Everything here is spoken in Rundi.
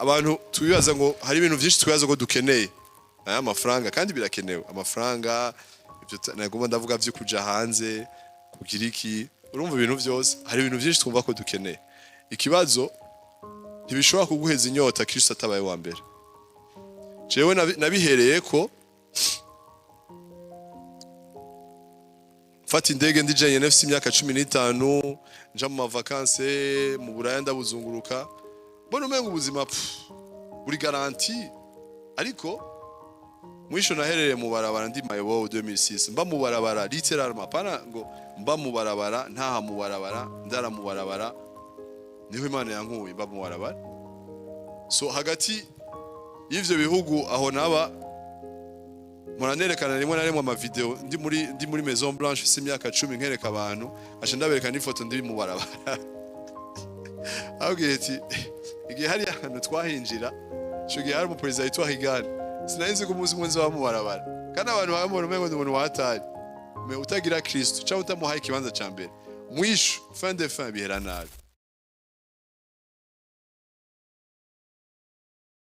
abantu tubibaza ngo hari ibintu byinshi twibaza ko dukeneye aya mafaranga kandi birakenewe amafaranga ibyo nagomba ndavuga byo kuja hanze kugira iki urumva ibintu byose hari ibintu byinshi twumva ko dukeneye ikibazo ntibishobora kuguheza inyota Kristo atabaye wa mbere jewe nabihereye ko fata indege ndijanye nefise imyaka 15 nja mu vacances mu Buraya ndabuzunguruka mbona umenga ubuzima buri garanti ariko mwisho naherereye mu barabara ndi mayobo 2006 mba mu barabara littéralement pana ngo mba mu barabara ntaha mu barabara ndara mu barabara niho Imana yankuye mba mu barabara so hagati y'ivyo bihugu aho naba muranerekana rimwe na rimwe ama video ndi muri Maison Blanche s'imyaka 10 nkereka abantu ashe ndaberekana ifoto ndi mu barabara abwiti igihe hari ahantu twahinjira shugiye hari mu president twahigana sinarinzi ko umunsi mwenzi wa mu barabara kandi abantu bamubona umengo ndi umuntu watari me utagira Kristo cha utamuhaye ikibanza ca mbere mwisho fin de fin bihera nabi